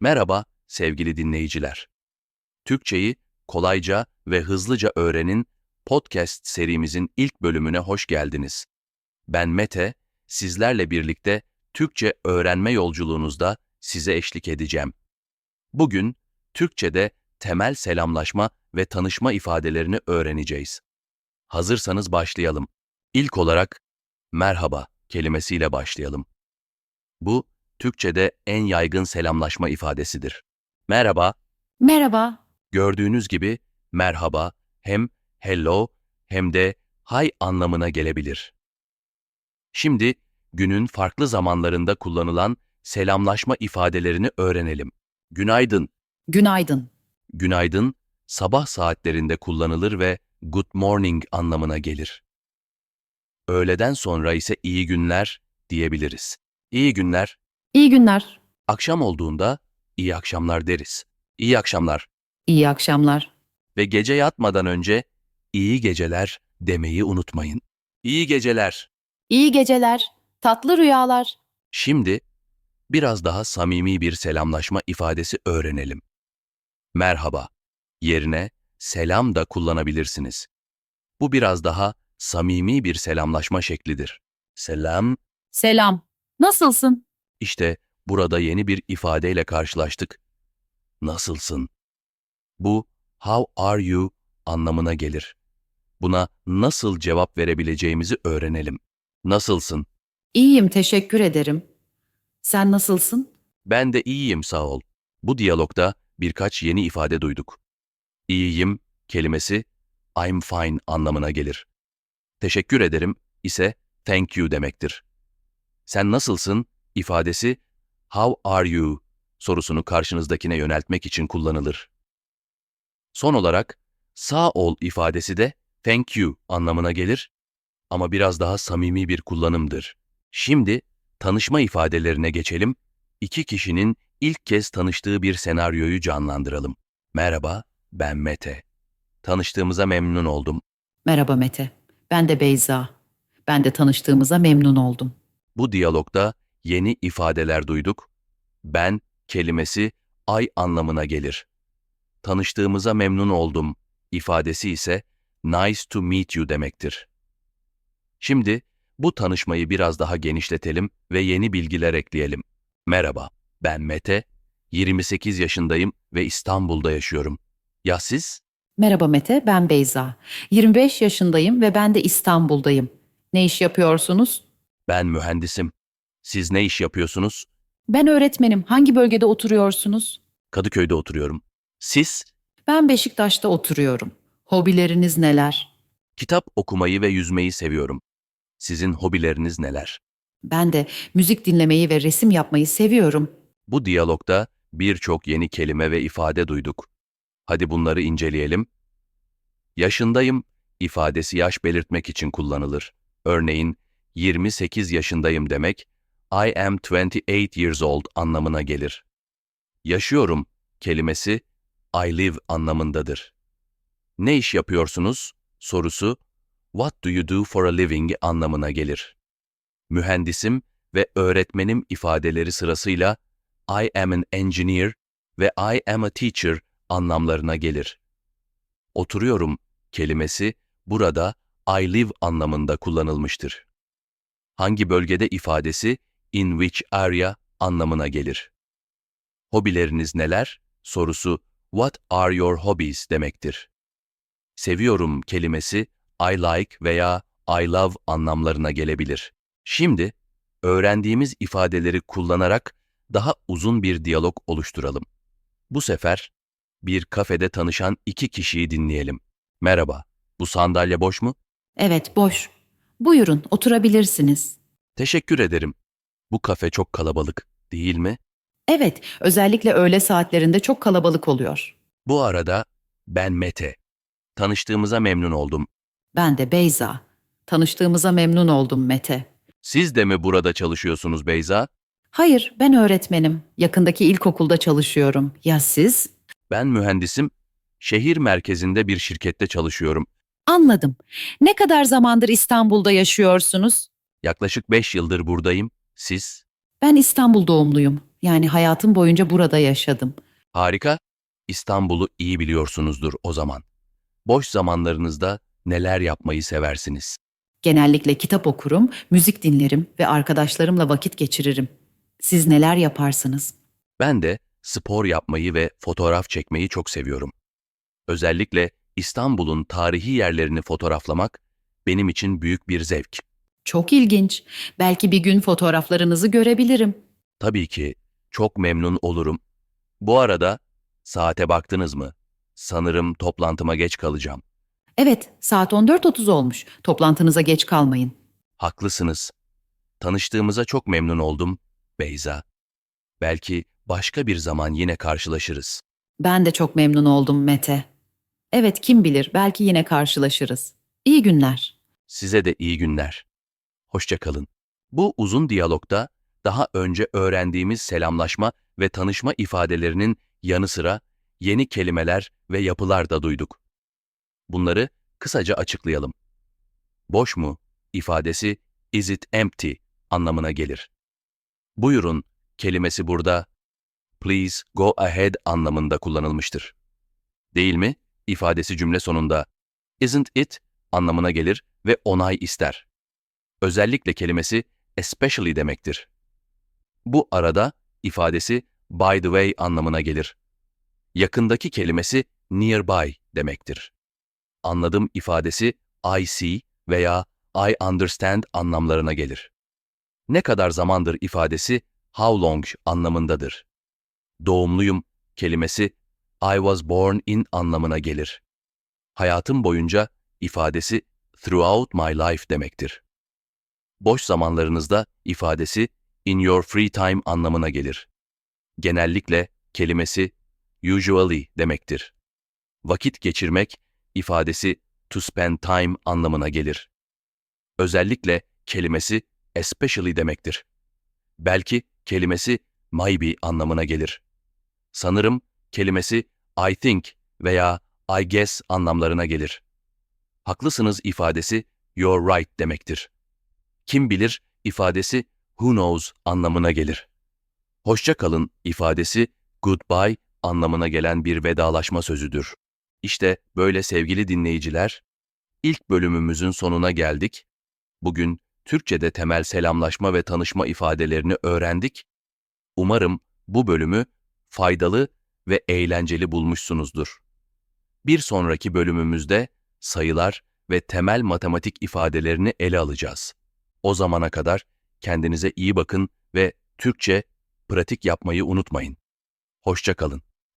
Merhaba sevgili dinleyiciler. Türkçeyi kolayca ve hızlıca öğrenin podcast serimizin ilk bölümüne hoş geldiniz. Ben Mete, sizlerle birlikte Türkçe öğrenme yolculuğunuzda size eşlik edeceğim. Bugün Türkçe'de temel selamlaşma ve tanışma ifadelerini öğreneceğiz. Hazırsanız başlayalım. İlk olarak merhaba kelimesiyle başlayalım. Bu Türkçe'de en yaygın selamlaşma ifadesidir. Merhaba. Merhaba. Gördüğünüz gibi merhaba hem hello hem de hi anlamına gelebilir. Şimdi günün farklı zamanlarında kullanılan selamlaşma ifadelerini öğrenelim. Günaydın. Günaydın. Günaydın sabah saatlerinde kullanılır ve good morning anlamına gelir. Öğleden sonra ise iyi günler diyebiliriz. İyi günler. İyi günler. Akşam olduğunda iyi akşamlar deriz. İyi akşamlar. İyi akşamlar. Ve gece yatmadan önce iyi geceler demeyi unutmayın. İyi geceler. İyi geceler. Tatlı rüyalar. Şimdi biraz daha samimi bir selamlaşma ifadesi öğrenelim. Merhaba yerine selam da kullanabilirsiniz. Bu biraz daha samimi bir selamlaşma şeklidir. Selam, Selam. Nasılsın? işte burada yeni bir ifadeyle karşılaştık. Nasılsın? Bu how are you anlamına gelir. Buna nasıl cevap verebileceğimizi öğrenelim. Nasılsın? İyiyim, teşekkür ederim. Sen nasılsın? Ben de iyiyim sağ ol. Bu diyalogda birkaç yeni ifade duyduk. İyiyim kelimesi I'm fine anlamına gelir. Teşekkür ederim ise thank you demektir. Sen nasılsın ifadesi how are you sorusunu karşınızdakine yöneltmek için kullanılır. Son olarak sağ ol ifadesi de thank you anlamına gelir ama biraz daha samimi bir kullanımdır. Şimdi tanışma ifadelerine geçelim. İki kişinin ilk kez tanıştığı bir senaryoyu canlandıralım. Merhaba, ben Mete. Tanıştığımıza memnun oldum. Merhaba Mete. Ben de Beyza. Ben de tanıştığımıza memnun oldum. Bu diyalogda yeni ifadeler duyduk. Ben kelimesi ay anlamına gelir. Tanıştığımıza memnun oldum ifadesi ise nice to meet you demektir. Şimdi bu tanışmayı biraz daha genişletelim ve yeni bilgiler ekleyelim. Merhaba, ben Mete, 28 yaşındayım ve İstanbul'da yaşıyorum. Ya siz? Merhaba Mete, ben Beyza. 25 yaşındayım ve ben de İstanbul'dayım. Ne iş yapıyorsunuz? Ben mühendisim. Siz ne iş yapıyorsunuz? Ben öğretmenim. Hangi bölgede oturuyorsunuz? Kadıköy'de oturuyorum. Siz? Ben Beşiktaş'ta oturuyorum. Hobileriniz neler? Kitap okumayı ve yüzmeyi seviyorum. Sizin hobileriniz neler? Ben de müzik dinlemeyi ve resim yapmayı seviyorum. Bu diyalogda birçok yeni kelime ve ifade duyduk. Hadi bunları inceleyelim. Yaşındayım ifadesi yaş belirtmek için kullanılır. Örneğin 28 yaşındayım demek I am 28 years old anlamına gelir. Yaşıyorum kelimesi I live anlamındadır. Ne iş yapıyorsunuz sorusu what do you do for a living anlamına gelir. Mühendisim ve öğretmenim ifadeleri sırasıyla I am an engineer ve I am a teacher anlamlarına gelir. Oturuyorum kelimesi burada I live anlamında kullanılmıştır. Hangi bölgede ifadesi in which area anlamına gelir. Hobileriniz neler sorusu what are your hobbies demektir. Seviyorum kelimesi I like veya I love anlamlarına gelebilir. Şimdi öğrendiğimiz ifadeleri kullanarak daha uzun bir diyalog oluşturalım. Bu sefer bir kafede tanışan iki kişiyi dinleyelim. Merhaba, bu sandalye boş mu? Evet, boş. Buyurun, oturabilirsiniz. Teşekkür ederim. Bu kafe çok kalabalık, değil mi? Evet, özellikle öğle saatlerinde çok kalabalık oluyor. Bu arada ben Mete. Tanıştığımıza memnun oldum. Ben de Beyza. Tanıştığımıza memnun oldum Mete. Siz de mi burada çalışıyorsunuz Beyza? Hayır, ben öğretmenim. Yakındaki ilkokulda çalışıyorum. Ya siz? Ben mühendisim. Şehir merkezinde bir şirkette çalışıyorum. Anladım. Ne kadar zamandır İstanbul'da yaşıyorsunuz? Yaklaşık 5 yıldır buradayım. Siz? Ben İstanbul doğumluyum. Yani hayatım boyunca burada yaşadım. Harika. İstanbul'u iyi biliyorsunuzdur o zaman. Boş zamanlarınızda neler yapmayı seversiniz? Genellikle kitap okurum, müzik dinlerim ve arkadaşlarımla vakit geçiririm. Siz neler yaparsınız? Ben de spor yapmayı ve fotoğraf çekmeyi çok seviyorum. Özellikle İstanbul'un tarihi yerlerini fotoğraflamak benim için büyük bir zevk. Çok ilginç. Belki bir gün fotoğraflarınızı görebilirim. Tabii ki çok memnun olurum. Bu arada saate baktınız mı? Sanırım toplantıma geç kalacağım. Evet, saat 14.30 olmuş. Toplantınıza geç kalmayın. Haklısınız. Tanıştığımıza çok memnun oldum, Beyza. Belki başka bir zaman yine karşılaşırız. Ben de çok memnun oldum Mete. Evet, kim bilir, belki yine karşılaşırız. İyi günler. Size de iyi günler. Hoşça kalın. Bu uzun diyalogda daha önce öğrendiğimiz selamlaşma ve tanışma ifadelerinin yanı sıra yeni kelimeler ve yapılar da duyduk. Bunları kısaca açıklayalım. Boş mu ifadesi is it empty anlamına gelir. Buyurun kelimesi burada please go ahead anlamında kullanılmıştır. Değil mi? İfadesi cümle sonunda isn't it anlamına gelir ve onay ister. Özellikle kelimesi especially demektir. Bu arada ifadesi by the way anlamına gelir. Yakındaki kelimesi nearby demektir. Anladım ifadesi I see veya I understand anlamlarına gelir. Ne kadar zamandır ifadesi how long anlamındadır. Doğumluyum kelimesi I was born in anlamına gelir. Hayatım boyunca ifadesi throughout my life demektir. Boş zamanlarınızda ifadesi in your free time anlamına gelir. Genellikle kelimesi usually demektir. Vakit geçirmek ifadesi to spend time anlamına gelir. Özellikle kelimesi especially demektir. Belki kelimesi maybe anlamına gelir. Sanırım kelimesi I think veya I guess anlamlarına gelir. Haklısınız ifadesi you're right demektir. Kim bilir ifadesi who knows anlamına gelir. Hoşça kalın ifadesi goodbye anlamına gelen bir vedalaşma sözüdür. İşte böyle sevgili dinleyiciler, ilk bölümümüzün sonuna geldik. Bugün Türkçe'de temel selamlaşma ve tanışma ifadelerini öğrendik. Umarım bu bölümü faydalı ve eğlenceli bulmuşsunuzdur. Bir sonraki bölümümüzde sayılar ve temel matematik ifadelerini ele alacağız. O zamana kadar kendinize iyi bakın ve Türkçe pratik yapmayı unutmayın. Hoşça kalın.